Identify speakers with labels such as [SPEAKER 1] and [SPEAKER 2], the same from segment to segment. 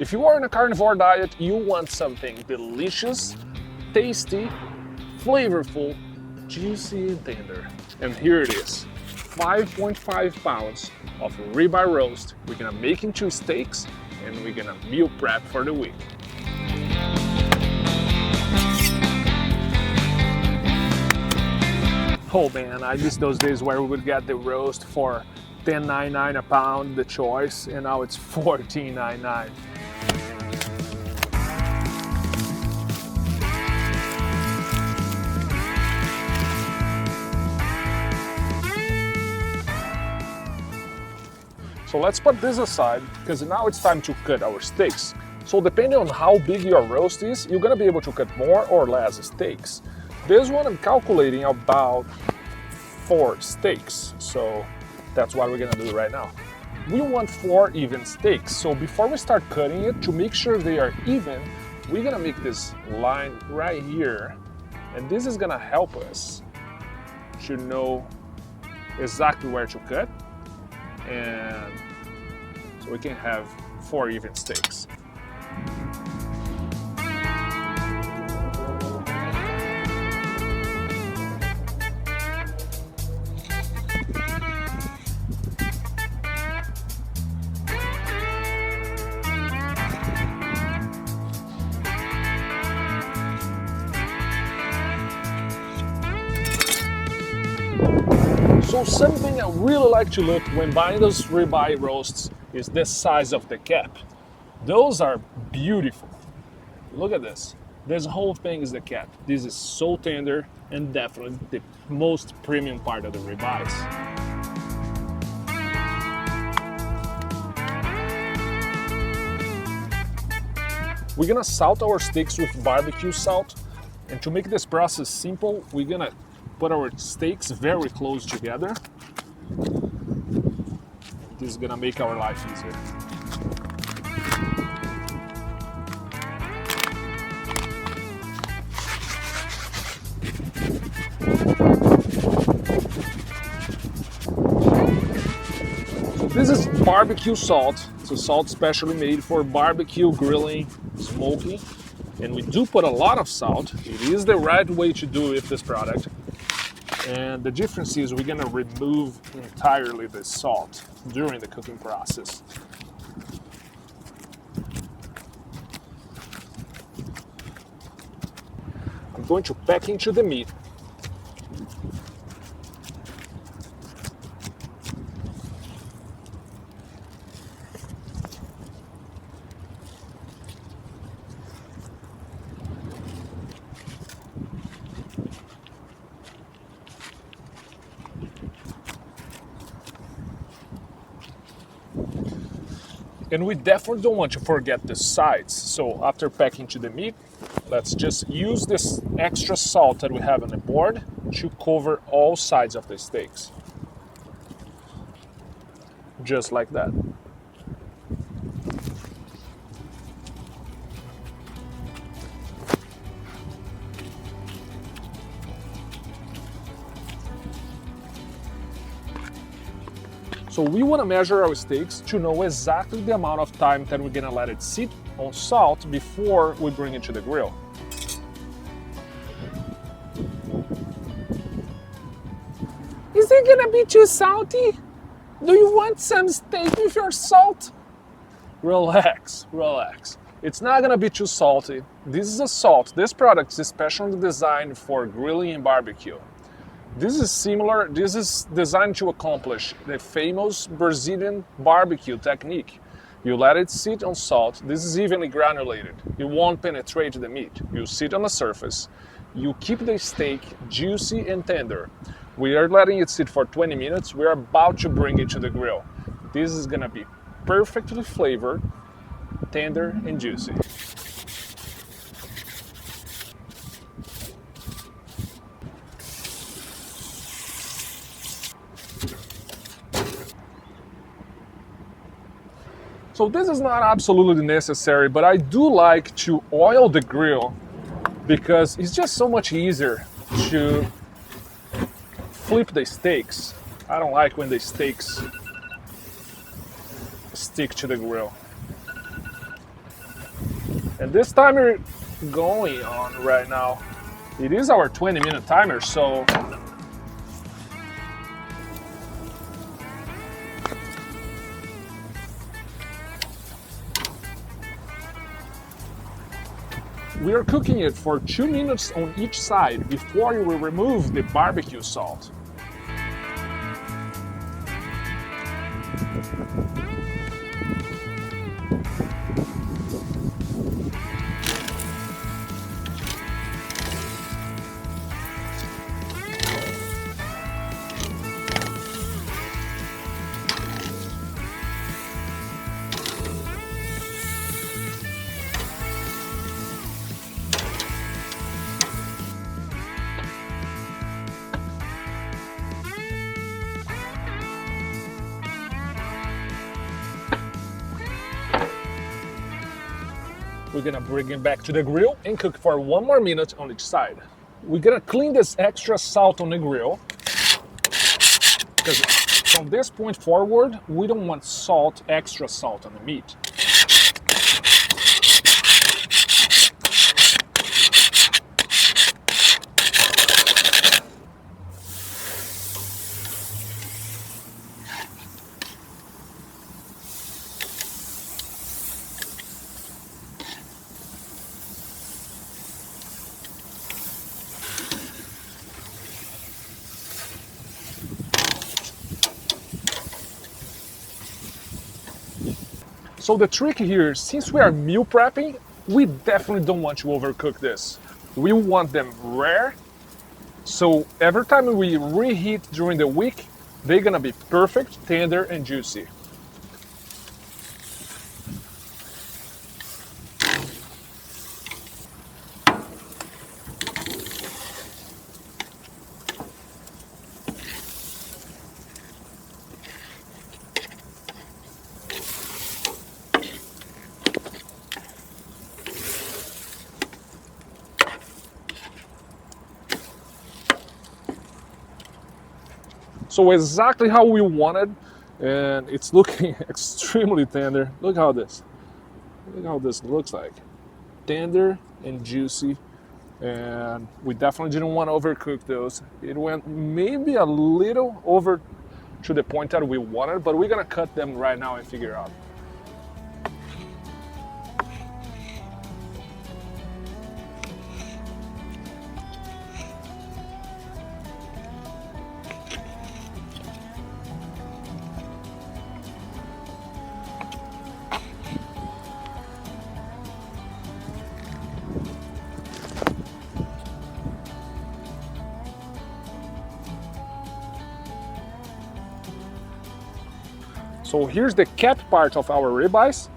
[SPEAKER 1] If you are in a carnivore diet, you want something delicious, tasty, flavorful, juicy and tender. And here it is, 5.5 pounds of ribeye roast. We're gonna make into steaks and we're gonna meal prep for the week. Oh man, I miss those days where we would get the roast for $10.99 a pound, the choice, and now it's $14.99. So let's put this aside, because now it's time to cut our steaks. So depending on how big your roast is, you're gonna be able to cut more or less steaks. This one I'm calculating about 4 steaks, so that's what we're gonna do right now. We want 4 even steaks, so before we start cutting it, to make sure they are even, we're gonna make this line right here, and this is gonna help us to know exactly where to cut, and so we can have 4 even steaks. So something I really like to look when buying those ribeye roasts is the size of the cap. Those are beautiful. Look at this. This whole thing is the cap. This is so tender and definitely the most premium part of the ribeyes. We're gonna salt our steaks with barbecue salt, and to make this process simple, we're gonna put our steaks very close together. This is gonna make our life easier. So this is barbecue salt. It's a salt specially made for barbecue, grilling, smoking. And we do put a lot of salt. It is the right way to do with this product. And the difference is we're gonna remove entirely the salt during the cooking process. I'm going to pack into the meat. And we definitely don't want to forget the sides. So after packing to the meat, let's just use this extra salt that we have on the board to cover all sides of the steaks. Just like that. So we want to measure our steaks to know exactly the amount of time that we're gonna let it sit on salt before we bring it to the grill. Is it gonna be too salty? Do you want some steak with your salt? Relax, relax. It's not gonna be too salty. This is a salt. This product is especially designed for grilling and barbecue. This is designed to accomplish the famous Brazilian barbecue technique. You let it sit on salt. This is evenly granulated. It won't penetrate the meat. You sit on the surface. You keep the steak juicy and tender. We are letting it sit for 20 minutes. We're about to bring it to the grill. This is gonna be perfectly flavored, tender and juicy. So this is not absolutely necessary, but I do like to oil the grill because it's just so much easier to flip the steaks. I don't like when the steaks stick to the grill. And this timer going on right now, it is our 20-minute timer, so we are cooking it for 2 minutes on each side before we remove the barbecue salt. We're gonna bring it back to the grill and cook for 1 more minute on each side. We're gonna clean this extra salt on the grill, because from this point forward, we don't want extra salt on the meat. So the trick here, since we are meal prepping, we definitely don't want to overcook this. We want them rare, so every time we reheat during the week, they're gonna be perfect, tender, and juicy. So exactly how we wanted, and it's looking extremely tender. Look how this looks like. Tender and juicy, and we definitely didn't want to overcook those. It went maybe a little over to the point that we wanted, but we're gonna cut them right now and figure out. So here's the cap part of our ribeyes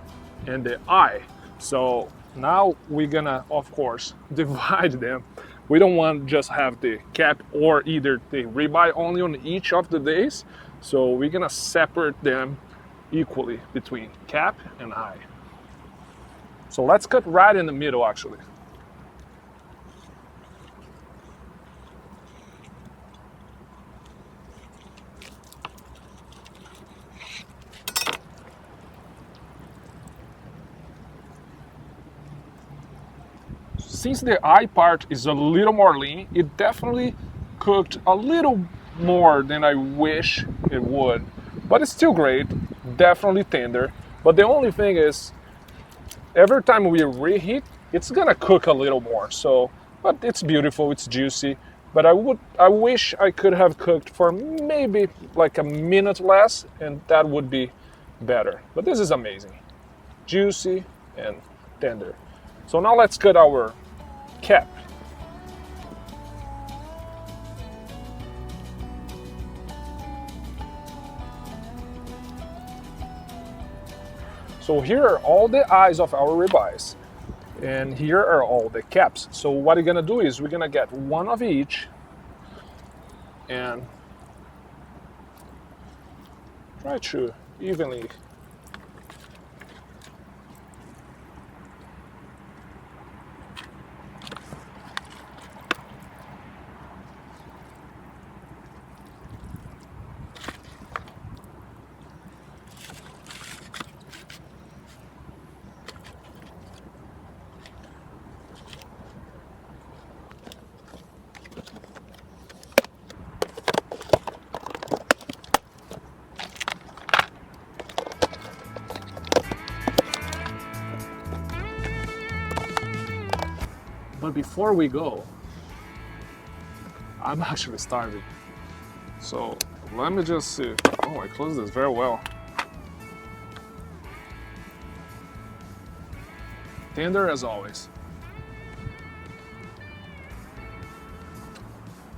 [SPEAKER 1] and the eye. So now we're gonna, of course, divide them. We don't want to just have the cap or either the ribeye only on each of the days. So we're gonna separate them equally between cap and eye. So let's cut right in the middle actually. Since the eye part is a little more lean, it definitely cooked a little more than I wish it would. But it's still great, definitely tender. But the only thing is, every time we reheat, it's gonna cook a little more. So, but it's beautiful, it's juicy. But I wish I could have cooked for maybe like a minute less, and that would be better. But this is amazing, juicy and tender. So now let's cut our cap. So here are all the eyes of our ribeyes, and here are all the caps. So what we're gonna do is we're gonna get one of each and try to evenly But before we go, I'm actually starving. So let me just see. Oh, I closed this very well. Tender as always.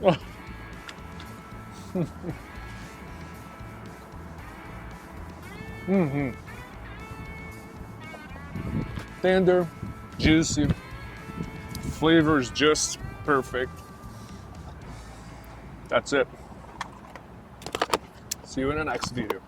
[SPEAKER 1] Oh. Mm-hmm. Tender, juicy, flavor is just perfect. That's it. See you in the next video.